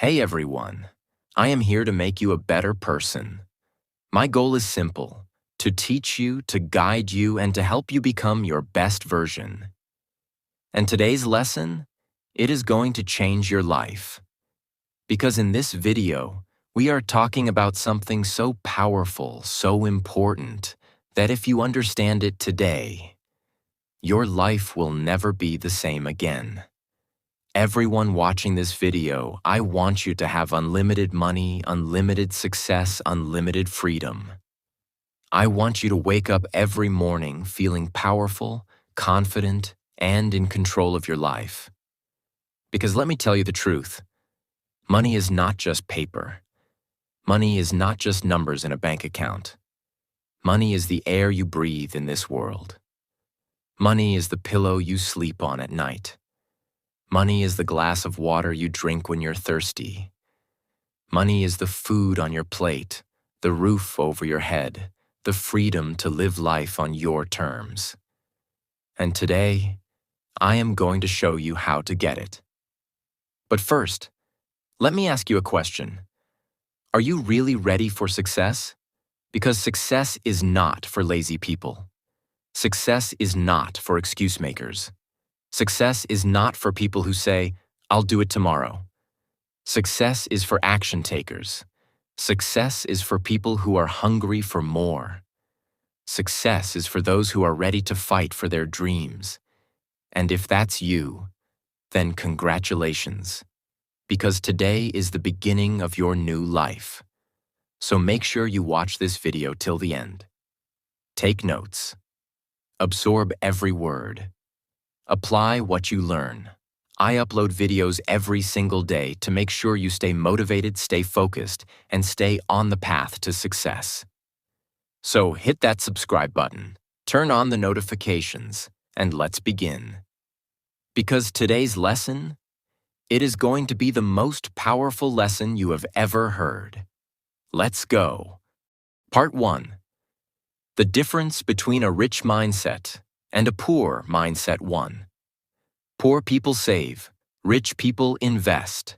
Hey everyone, I am here to make you a better person. My goal is simple, to teach you, to guide you, and to help you become your best version. And today's lesson, it is going to change your life. Because in this video, we are talking about something so powerful, so important, that if you understand it today, your life will never be the same again. Everyone watching this video, I want you to have unlimited money, unlimited success, unlimited freedom. I want you to wake up every morning feeling powerful, confident, and in control of your life. Because let me tell you the truth, money is not just paper. Money is not just numbers in a bank account. Money is the air you breathe in this world. Money is the pillow you sleep on at night. Money is the glass of water you drink when you're thirsty. Money is the food on your plate, the roof over your head, the freedom to live life on your terms. And today, I am going to show you how to get it. But first, let me ask you a question. Are you really ready for success? Because success is not for lazy people. Success is not for excuse makers. Success is not for people who say, "I'll do it tomorrow." Success is for action takers. Success is for people who are hungry for more. Success is for those who are ready to fight for their dreams. And if that's you, then congratulations. Because today is the beginning of your new life. So make sure you watch this video till the end. Take notes. Absorb every word. Apply what you learn. I upload videos every single day to make sure you stay motivated, stay focused, and stay on the path to success. So hit that subscribe button, turn on the notifications, and let's begin. Because today's lesson, it is going to be the most powerful lesson you have ever heard. Let's go. Part 1. The difference between a rich mindset and a poor mindset 1. Poor people save, rich people invest.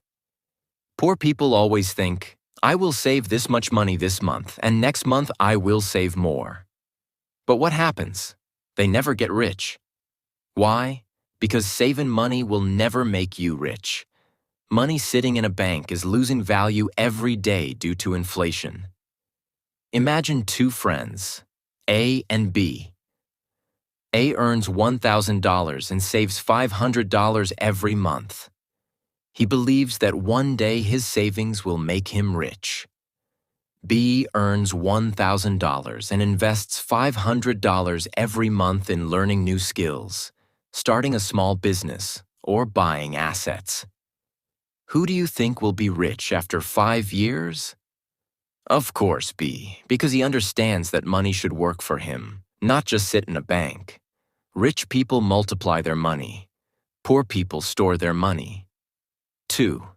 Poor people always think, I will save this much money this month, and next month I will save more. But what happens? They never get rich. Why? Because saving money will never make you rich. Money sitting in a bank is losing value every day due to inflation. Imagine two friends, A and B. A earns $1,000 and saves $500 every month. He believes that one day his savings will make him rich. B earns $1,000 and invests $500 every month in learning new skills, starting a small business, or buying assets. Who do you think will be rich after 5 years? Of course, B, because he understands that money should work for him, not just sit in a bank. Rich people multiply their money. Poor people store their money. 2.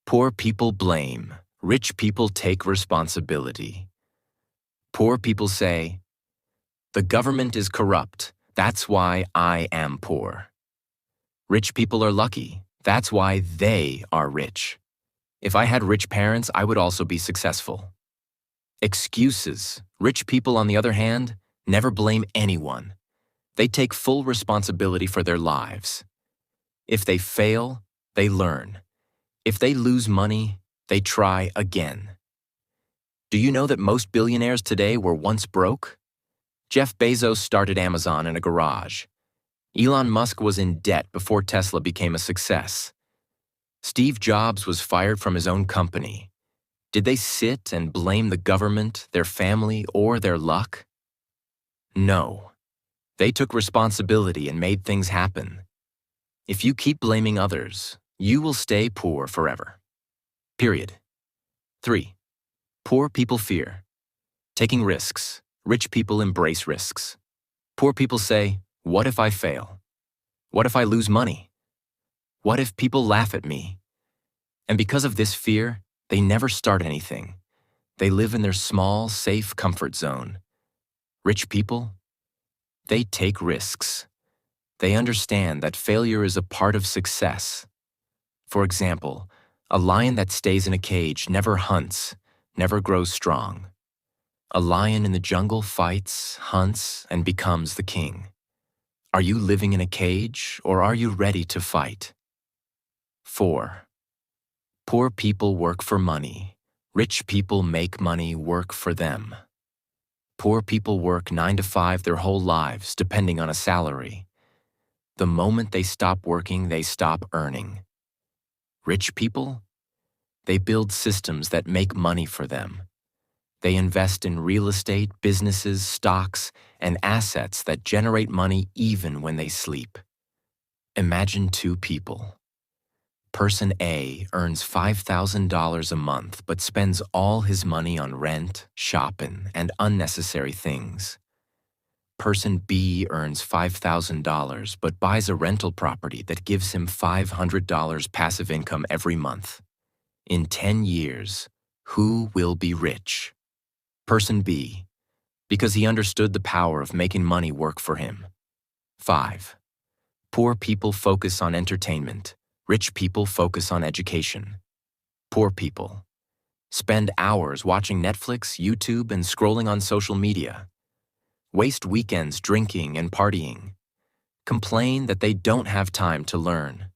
Poor people blame. Rich people take responsibility. Poor people say, the government is corrupt. That's why I am poor. Rich people are lucky. That's why they are rich. If I had rich parents, I would also be successful. Excuses. Rich people, on the other hand, never blame anyone. They take full responsibility for their lives. If they fail, they learn. If they lose money, they try again. Do you know that most billionaires today were once broke? Jeff Bezos started Amazon in a garage. Elon Musk was in debt before Tesla became a success. Steve Jobs was fired from his own company. Did they sit and blame the government, their family, or their luck? No. They took responsibility and made things happen. If you keep blaming others, you will stay poor forever. Period. 3. Poor people fear. Taking risks. Rich people embrace risks. Poor people say, what if I fail? What if I lose money? What if people laugh at me? And because of this fear, they never start anything. They live in their small, safe comfort zone. Rich people, they take risks. They understand that failure is a part of success. For example, A lion that stays in a cage never hunts, never grows strong. A lion in the jungle fights, hunts, and becomes the king. Are you living in a cage, or are you ready to fight? 4. Poor people work for money. Rich people make money work for them. Poor people work 9 to 5 their whole lives, depending on a salary. The moment they stop working, they stop earning. Rich people? They build systems that make money for them. They invest in real estate, businesses, stocks, and assets that generate money even when they sleep. Imagine two people. Person A earns $5,000 a month but spends all his money on rent, shopping, and unnecessary things. Person B earns $5,000 but buys a rental property that gives him $500 passive income every month. In 10 years, who will be rich? Person B, because he understood the power of making money work for him. 5. Poor people focus on entertainment. Rich people focus on education. Poor people spend hours watching Netflix, YouTube, and scrolling on social media. Waste weekends drinking and partying. Complain that they don't have time to learn.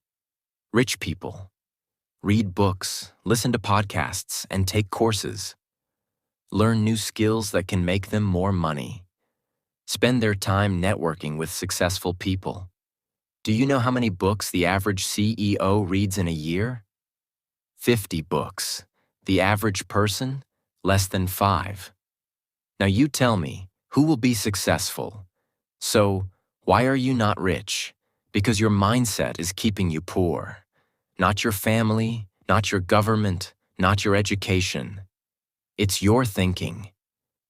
Rich people read books, listen to podcasts, and take courses. Learn new skills that can make them more money. Spend their time networking with successful people. Do you know how many books the average CEO reads in a year? 50 books. The average person? Less than 5. Now you tell me, who will be successful? So, why are you not rich? Because your mindset is keeping you poor. Not your family, not your government, not your education. It's your thinking.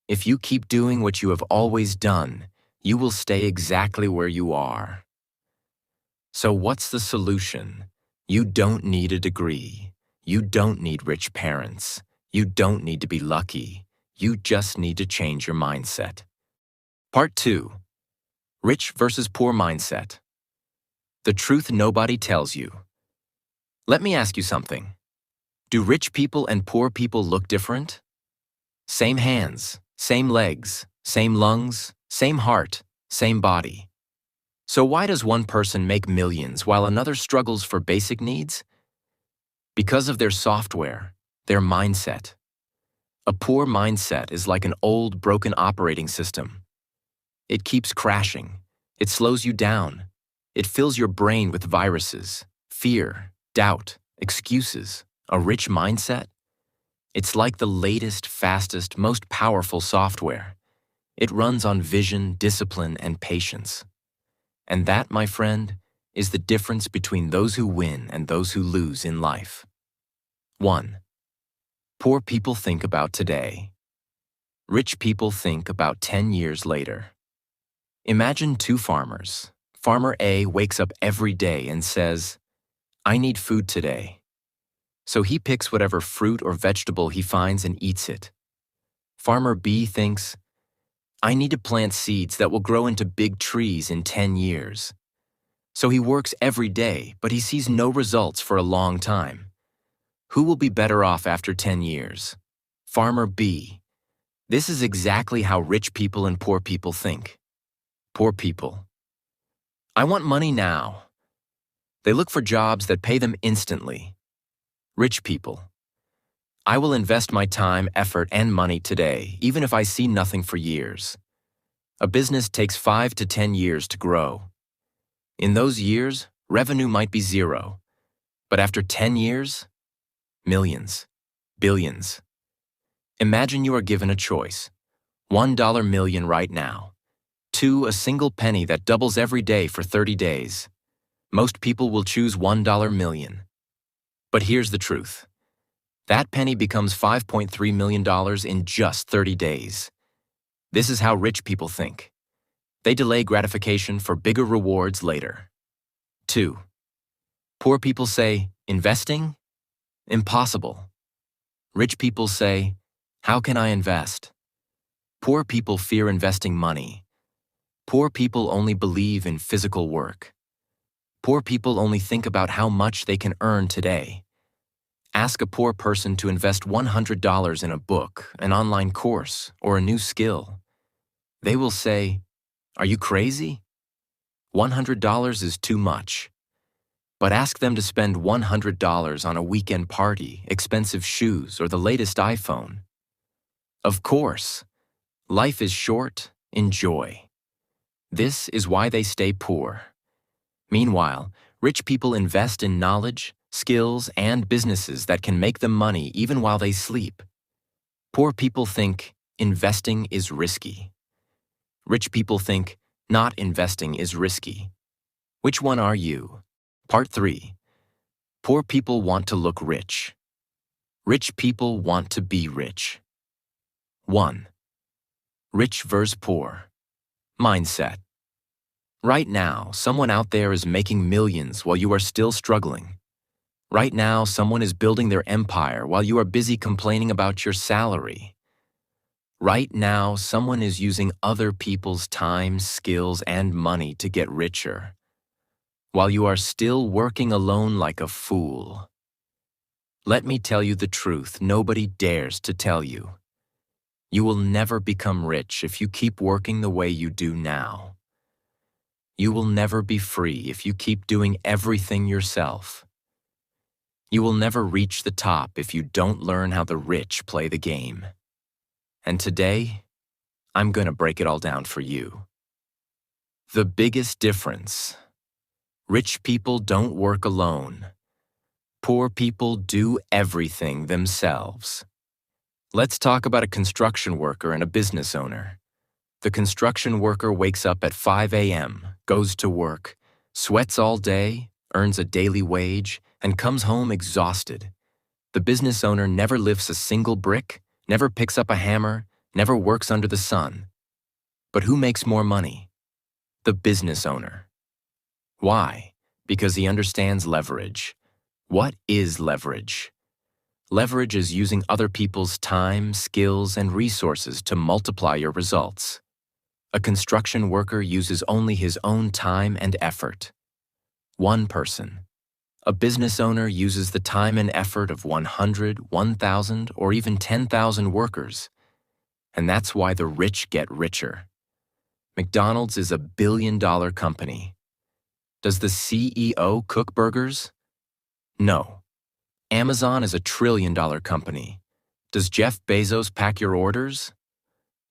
If you keep doing what you have always done, you will stay exactly where you are. So what's the solution? You don't need a degree. You don't need rich parents. You don't need to be lucky. You just need to change your mindset. Part 2. Rich versus poor mindset. The truth nobody tells you. Let me ask you something. Do rich people and poor people look different? Same hands, same legs, same lungs, same heart, same body. So why does one person make millions while another struggles for basic needs? Because of their software, their mindset. A poor mindset is like an old, broken operating system. It keeps crashing. It slows you down. It fills your brain with viruses, fear, doubt, excuses. A rich mindset? It's like the latest, fastest, most powerful software. It runs on vision, discipline, and patience. And that, my friend, is the difference between those who win and those who lose in life. 1. Poor people think about today. Rich people think about 10 years later. Imagine two farmers. Farmer A wakes up every day and says, "I need food today." So he picks whatever fruit or vegetable he finds and eats it. Farmer B thinks, "I need to plant seeds that will grow into big trees in 10 years. So he works every day, but he sees no results for a long time. Who will be better off after 10 years? Farmer B. This is exactly how rich people and poor people think. Poor people. I want money now. They look for jobs that pay them instantly. Rich people. I will invest my time, effort, and money today, even if I see nothing for years. A business takes 5 to 10 years to grow. In those years, revenue might be 0. But after 10 years, millions, billions. Imagine you are given a choice. $1 million right now. 2, a single penny that doubles every day for 30 days. Most people will choose $1 million. But here's the truth. That penny becomes $5.3 million in just 30 days. This is how rich people think. They delay gratification for bigger rewards later. 2. Poor people say, investing? Impossible. Rich people say, how can I invest? Poor people fear investing money. Poor people only believe in physical work. Poor people only think about how much they can earn today. Ask a poor person to invest $100 in a book, an online course, or a new skill. They will say, "Are you crazy? $100 is too much." But ask them to spend $100 on a weekend party, expensive shoes, or the latest iPhone. Of course, life is short, enjoy. This is why they stay poor. Meanwhile, rich people invest in knowledge, skills, and businesses that can make them money even while they sleep. Poor people think investing is risky. Rich people think not investing is risky. Which one are you? Part 3. Poor people want to look rich. Rich people want to be rich. 1. Rich versus poor. Mindset. Right now, someone out there is making millions while you are still struggling. Right now, someone is building their empire while you are busy complaining about your salary. Right now, someone is using other people's time, skills, and money to get richer, while you are still working alone like a fool. Let me tell you the truth nobody dares to tell you. You will never become rich if you keep working the way you do now. You will never be free if you keep doing everything yourself. You will never reach the top if you don't learn how the rich play the game. And today, I'm gonna break it all down for you. The biggest difference. Rich people don't work alone. Poor people do everything themselves. Let's talk about a construction worker and a business owner. The construction worker wakes up at 5 a.m., goes to work, sweats all day, earns a daily wage, and comes home exhausted. The business owner never lifts a single brick, never picks up a hammer, never works under the sun. But who makes more money? The business owner. Why? Because he understands leverage. What is leverage? Leverage is using other people's time, skills, and resources to multiply your results. A construction worker uses only his own time and effort. One person. A business owner uses the time and effort of 100, 1,000, or even 10,000 workers. And that's why the rich get richer. McDonald's is a billion-dollar company. Does the CEO cook burgers? No. Amazon is a trillion-dollar company. Does Jeff Bezos pack your orders?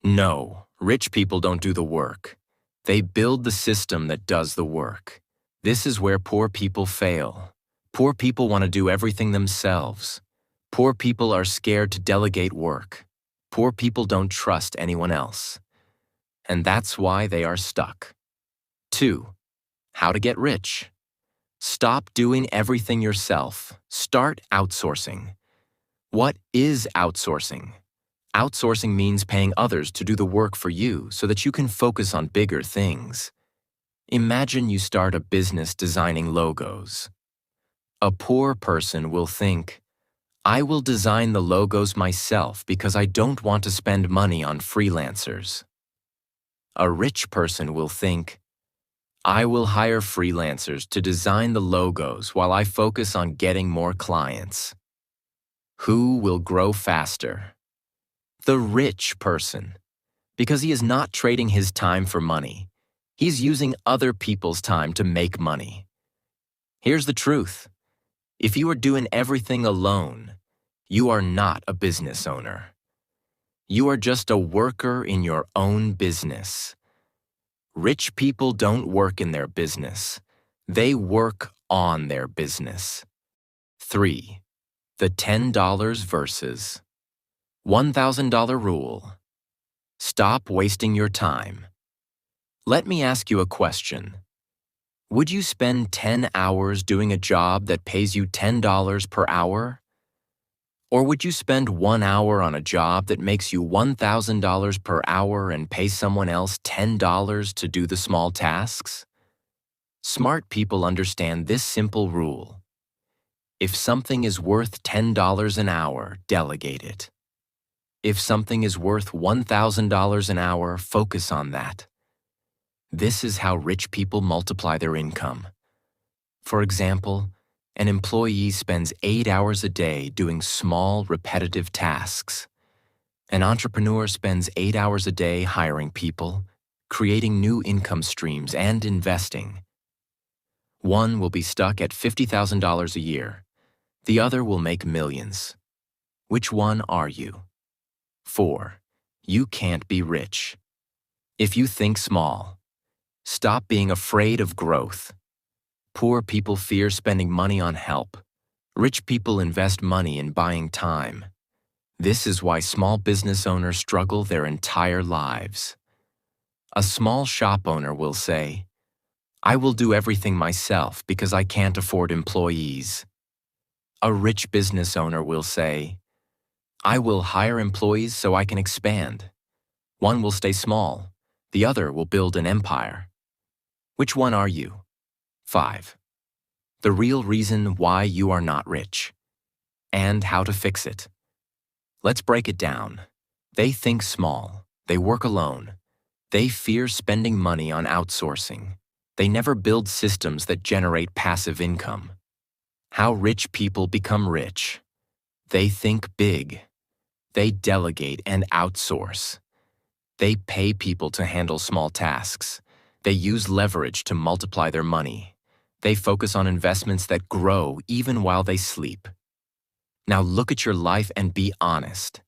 No. Rich people don't do the work. They build the system that does the work. This is where poor people fail. Poor people want to do everything themselves. Poor people are scared to delegate work. Poor people don't trust anyone else. And that's why they are stuck. 2. How to get rich. Stop doing everything yourself. Start outsourcing. What is outsourcing? Outsourcing means paying others to do the work for you so that you can focus on bigger things. Imagine you start a business designing logos. A poor person will think, I will design the logos myself because I don't want to spend money on freelancers. A rich person will think, I will hire freelancers to design the logos while I focus on getting more clients. Who will grow faster? The rich person, because he is not trading his time for money. He's using other people's time to make money. Here's the truth. If you are doing everything alone, you are not a business owner. You are just a worker in your own business. Rich people don't work in their business. They work on their business. 3. The $10 versus $1,000 rule. Stop wasting your time. Let me ask you a question. Would you spend 10 hours doing a job that pays you $10 per hour? Or would you spend 1 hour on a job that makes you $1,000 per hour and pay someone else $10 to do the small tasks? Smart people understand this simple rule. If something is worth $10 an hour, delegate it. If something is worth $1,000 an hour, focus on that. This is how rich people multiply their income. For example, An employee spends 8 hours a day doing small, repetitive tasks. An entrepreneur spends 8 hours a day hiring people, creating new income streams, and investing. One will be stuck at $50,000 a year. The other will make millions. Which one are you? 4. You can't be rich. If you think small, stop being afraid of growth. Poor people fear spending money on help. Rich people invest money in buying time. This is why small business owners struggle their entire lives. A small shop owner will say, "I will do everything myself because I can't afford employees." A rich business owner will say, "I will hire employees so I can expand. One will stay small, the other will build an empire." Which one are you? 5. The real reason why you are not rich, and how to fix it. Let's break it down. They think small. They work alone. They fear spending money on outsourcing. They never build systems that generate passive income. How rich people become rich. They think big. They delegate and outsource. They pay people to handle small tasks. They use leverage to multiply their money. They focus on investments that grow even while they sleep. Now look at your life and be honest.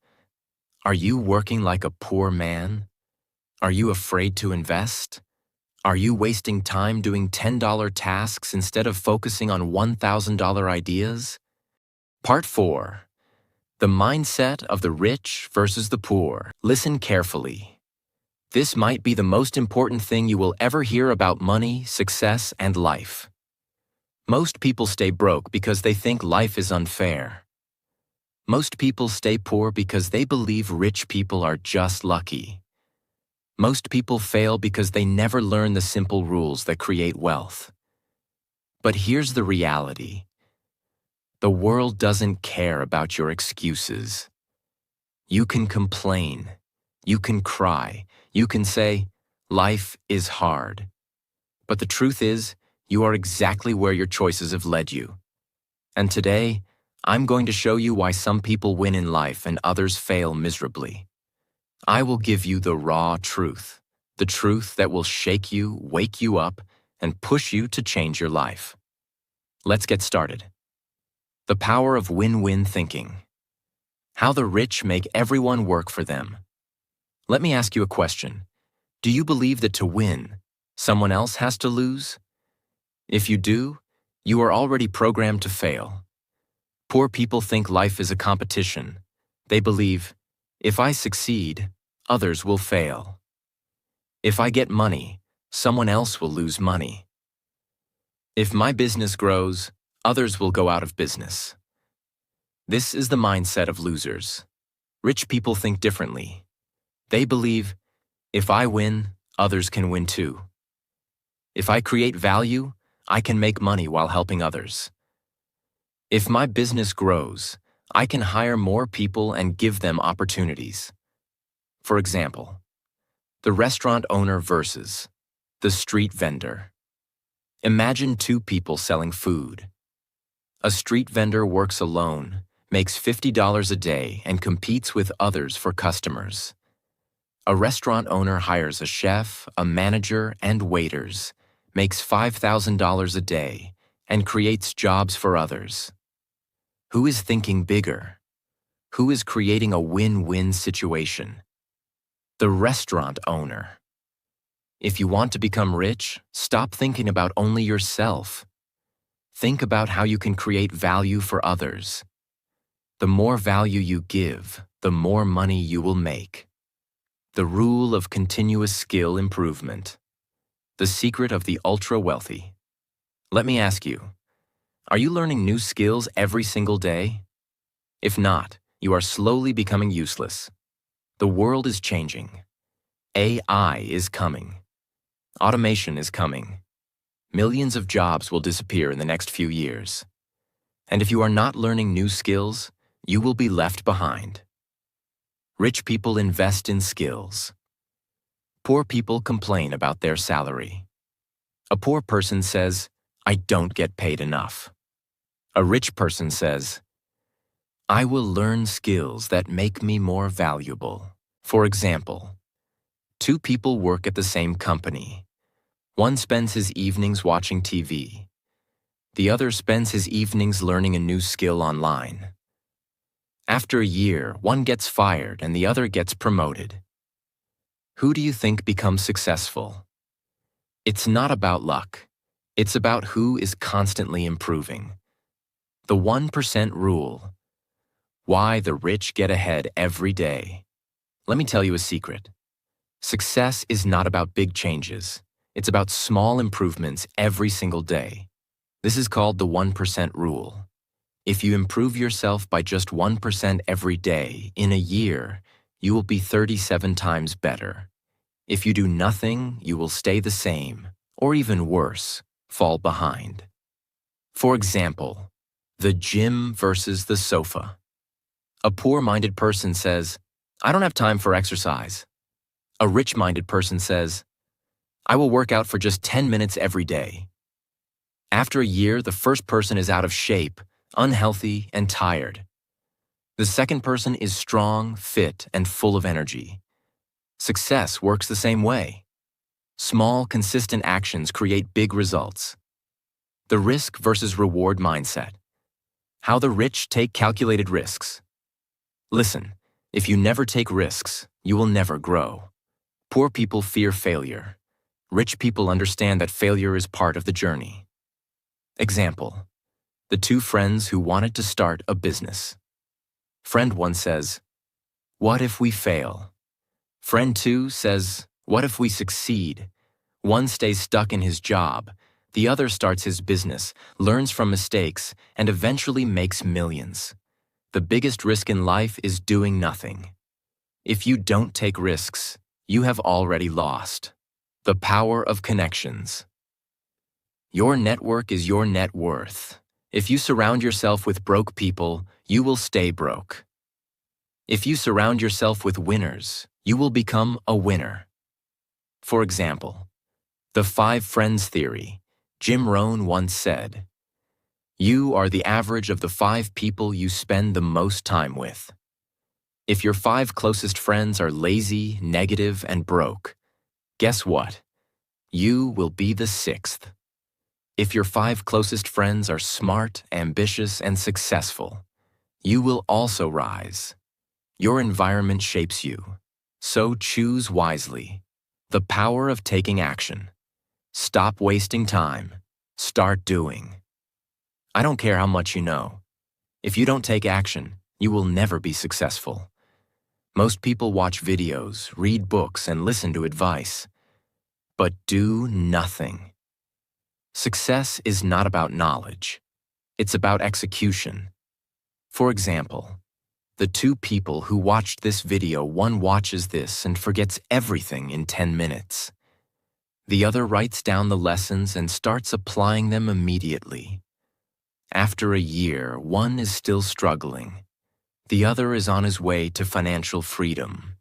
Are you working like a poor man? Are you afraid to invest? Are you wasting time doing $10 tasks instead of focusing on $1,000 ideas? Part 4. The mindset of the rich versus the poor. Listen carefully. This might be the most important thing you will ever hear about money, success, and life. Most people stay broke because they think life is unfair. Most people stay poor because they believe rich people are just lucky. Most people fail because they never learn the simple rules that create wealth. But here's the reality. The world doesn't care about your excuses. You can complain. You can cry. You can say, "Life is hard." But the truth is, you are exactly where your choices have led you. And today, I'm going to show you why some people win in life and others fail miserably. I will give you the raw truth, the truth that will shake you, wake you up, and push you to change your life. Let's get started. The power of win-win thinking. How the rich make everyone work for them. Let me ask you a question. Do you believe that to win, someone else has to lose? If you do, you are already programmed to fail. Poor people think life is a competition. They believe, if I succeed, others will fail. If I get money, someone else will lose money. If my business grows, others will go out of business. This is the mindset of losers. Rich people think differently. They believe, if I win, others can win too. If I create value, I can make money while helping others. If my business grows, I can hire more people and give them opportunities. For example, the restaurant owner versus the street vendor. Imagine two people selling food. A street vendor works alone, makes $50 a day, and competes with others for customers. A restaurant owner hires a chef, a manager, and waiters, makes $5,000 a day, and creates jobs for others. Who is thinking bigger? Who is creating a win-win situation? The restaurant owner. If you want to become rich, stop thinking about only yourself. Think about how you can create value for others. The more value you give, the more money you will make. The rule of continuous skill improvement. The secret of the ultra-wealthy. Let me ask you, are you learning new skills every single day? If not, you are slowly becoming useless. The world is changing. AI is coming. Automation is coming. Millions of jobs will disappear in the next few years. And if you are not learning new skills, you will be left behind. Rich people invest in skills. Poor people complain about their salary. A poor person says, "I don't get paid enough." A rich person says, I will learn skills that make me more valuable. For example, two people work at the same company. One spends his evenings watching TV. The other spends his evenings learning a new skill online. After a year, one gets fired and the other gets promoted. Who do you think becomes successful? It's not about luck. It's about who is constantly improving. The 1% rule. Why the rich get ahead every day. Let me tell you a secret. Success is not about big changes. It's about small improvements every single day. This is called the 1% rule. If you improve yourself by just 1% every day, in a year, you will be 37 times better. If you do nothing, you will stay the same, or even worse, fall behind. For example, the gym versus the sofa. A poor-minded person says, I don't have time for exercise. A rich-minded person says, I will work out for just 10 minutes every day. After a year, the first person is out of shape, unhealthy, and tired. The second person is strong, fit, and full of energy. Success works the same way. Small, consistent actions create big results. The risk versus reward mindset. How the rich take calculated risks. Listen, if you never take risks, you will never grow. Poor people fear failure. Rich people understand that failure is part of the journey. Example, the two friends who wanted to start a business. Friend 1 says, what if we fail? Friend 2 says, what if we succeed? One stays stuck in his job. The other starts his business, learns from mistakes, and eventually makes millions. The biggest risk in life is doing nothing. If you don't take risks, you have already lost. The power of connections. Your network is your net worth. If you surround yourself with broke people, you will stay broke. If you surround yourself with winners, you will become a winner. For example, the 5 friends theory. Jim Rohn once said, you are the average of the 5 people you spend the most time with. If your 5 closest friends are lazy, negative, and broke, guess what? You will be the 6th. If your 5 closest friends are smart, ambitious, and successful, you will also rise. Your environment shapes you. So choose wisely. The power of taking action. Stop wasting time. Start doing. I don't care how much you know. If you don't take action, you will never be successful. Most people watch videos, read books, and listen to advice, but do nothing. Success is not about knowledge. It's about execution. For example, the 2 people who watched this video, one watches this and forgets everything in 10 minutes. The other writes down the lessons and starts applying them immediately. After a year, one is still struggling. The other is on his way to financial freedom.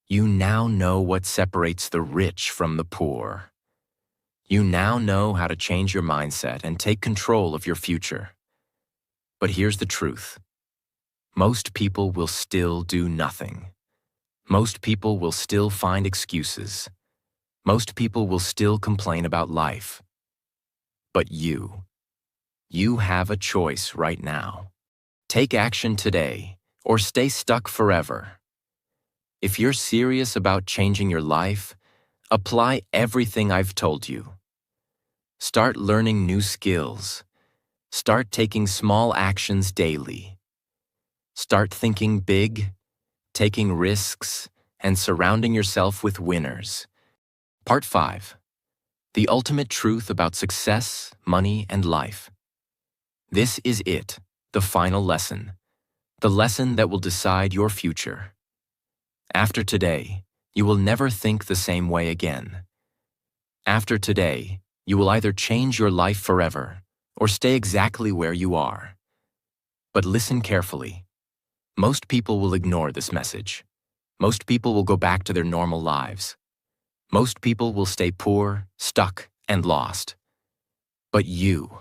You now know what separates the rich from the poor. You now know how to change your mindset and take control of your future. But here's the truth. Most people will still do nothing. Most people will still find excuses. Most people will still complain about life. But you have a choice right now. Take action today, or stay stuck forever. If you're serious about changing your life, apply everything I've told you. Start learning new skills. Start taking small actions daily. Start thinking big, taking risks, and surrounding yourself with winners. Part 5. The ultimate truth about success, money, and life. This is it, the final lesson. The lesson that will decide your future. After today, you will never think the same way again. After today, you will either change your life forever or stay exactly where you are. But listen carefully. Most people will ignore this message. Most people will go back to their normal lives. Most people will stay poor, stuck, and lost. But you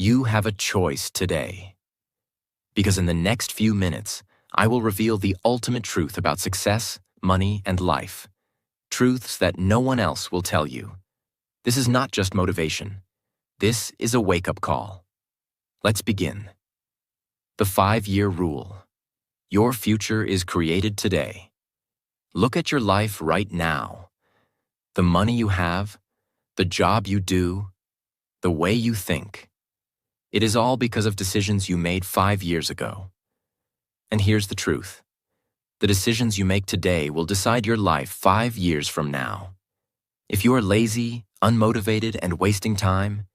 You have a choice today. Because in the next few minutes, I will reveal the ultimate truth about success, money, and life. Truths that no one else will tell you. This is not just motivation. This is a wake-up call. Let's begin. The 5-year rule. Your future is created today. Look at your life right now. The money you have, the job you do, the way you think. It is all because of decisions you made 5 years ago. And here's the truth. The decisions you make today will decide your life 5 years from now. If you are lazy, unmotivated, and wasting time,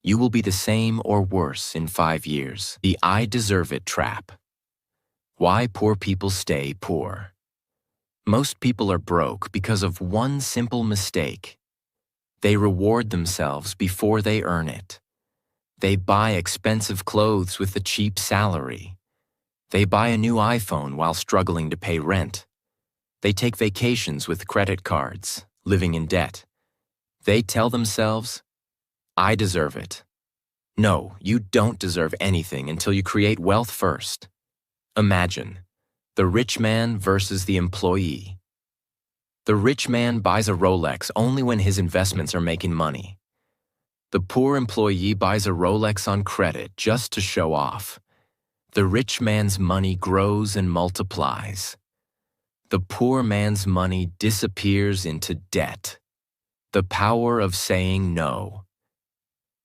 you will be the same or worse in 5 years. The I deserve it trap. Why poor people stay poor. Most people are broke because of one simple mistake. They reward themselves before they earn it. They buy expensive clothes with a cheap salary. They buy a new iPhone while struggling to pay rent. They take vacations with credit cards, living in debt. They tell themselves, I deserve it. No, you don't deserve anything until you create wealth first. Imagine, the rich man versus the employee. The rich man buys a Rolex only when his investments are making money. The poor employee buys a Rolex on credit just to show off. The rich man's money grows and multiplies. The poor man's money disappears into debt. The power of saying no.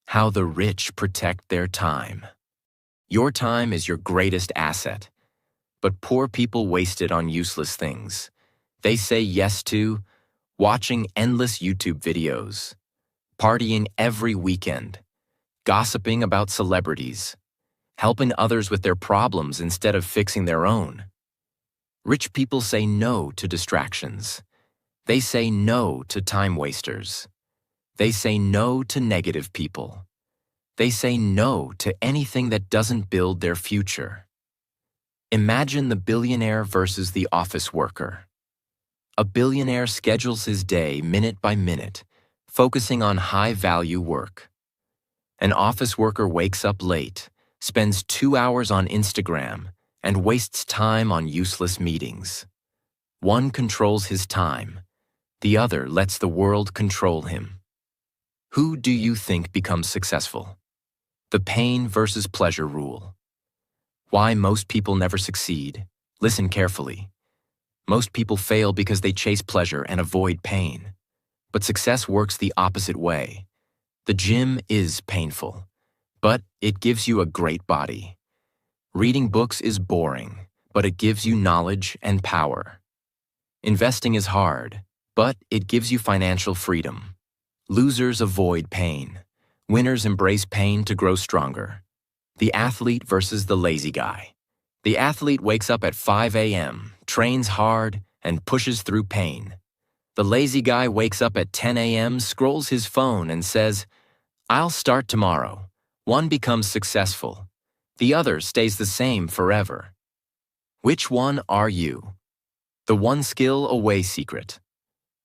How the rich protect their time. Your time is your greatest asset, but poor people waste it on useless things. They say yes to watching endless YouTube videos, partying every weekend, gossiping about celebrities, helping others with their problems instead of fixing their own. Rich people say no to distractions. They say no to time wasters. They say no to negative people. They say no to anything that doesn't build their future. Imagine the billionaire versus the office worker. A billionaire schedules his day minute by minute, focusing on high-value work. An office worker wakes up late, spends 2 hours on Instagram, and wastes time on useless meetings. One controls his time. The other lets the world control him. Who do you think becomes successful? The pain versus pleasure rule. Why most people never succeed? Listen carefully. Most people fail because they chase pleasure and avoid pain. But success works the opposite way. The gym is painful, but it gives you a great body. Reading books is boring, but it gives you knowledge and power. Investing is hard, but it gives you financial freedom. Losers avoid pain. Winners embrace pain to grow stronger. The athlete versus the lazy guy. The athlete wakes up at 5 a.m., trains hard, and pushes through pain. The lazy guy wakes up at 10 a.m., scrolls his phone, and says, I'll start tomorrow. One becomes successful. The other stays the same forever. Which one are you? The one skill away secret.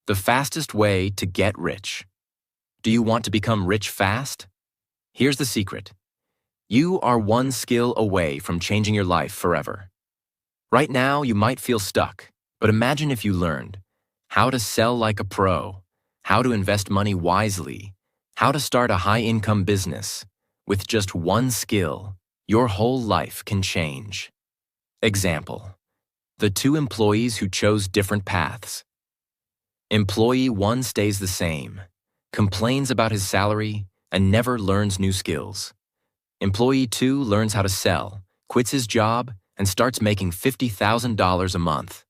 The fastest way to get rich. Do you want to become rich fast? Here's the secret. You are one skill away from changing your life forever. Right now, you might feel stuck, but imagine if you learned how to sell like a pro, how to invest money wisely, how to start a high-income business. With just one skill, your whole life can change. Example: the 2 employees who chose different paths. Employee 1 stays the same, complains about his salary, and never learns new skills. Employee 2 learns how to sell, quits his job, and starts making $50,000 a month.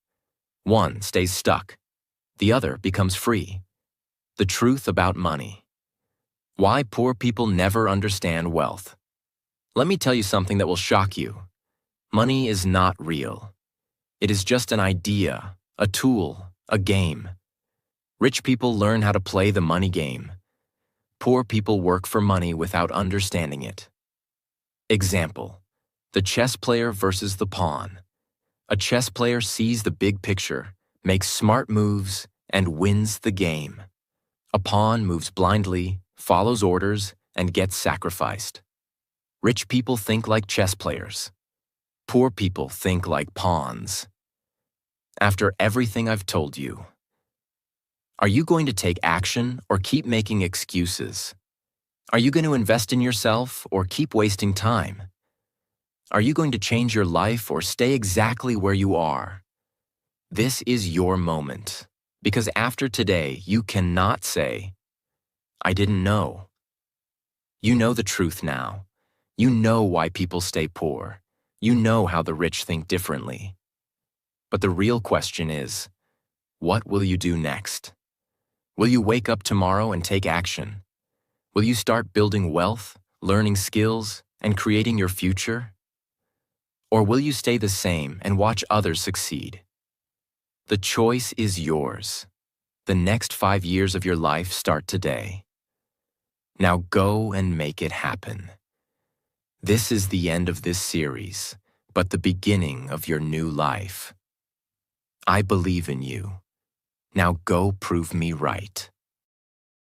One stays stuck. The other becomes free. The truth about money. Why poor people never understand wealth. Let me tell you something that will shock you. Money is not real. It is just an idea, a tool, a game. Rich people learn how to play the money game. Poor people work for money without understanding it. Example: the chess player versus the pawn. A chess player sees the big picture, makes smart moves, and wins the game. A pawn moves blindly, follows orders, and gets sacrificed. Rich people think like chess players. Poor people think like pawns. After everything I've told you, are you going to take action or keep making excuses? Are you going to invest in yourself or keep wasting time? Are you going to change your life or stay exactly where you are? This is your moment, because after today, you cannot say, I didn't know. You know the truth now. You know why people stay poor. You know how the rich think differently. But the real question is, what will you do next? Will you wake up tomorrow and take action? Will you start building wealth, learning skills, and creating your future? Or will you stay the same and watch others succeed? The choice is yours. The next 5 years of your life start today. Now go and make it happen. This is the end of this series, but the beginning of your new life. I believe in you. Now go prove me right.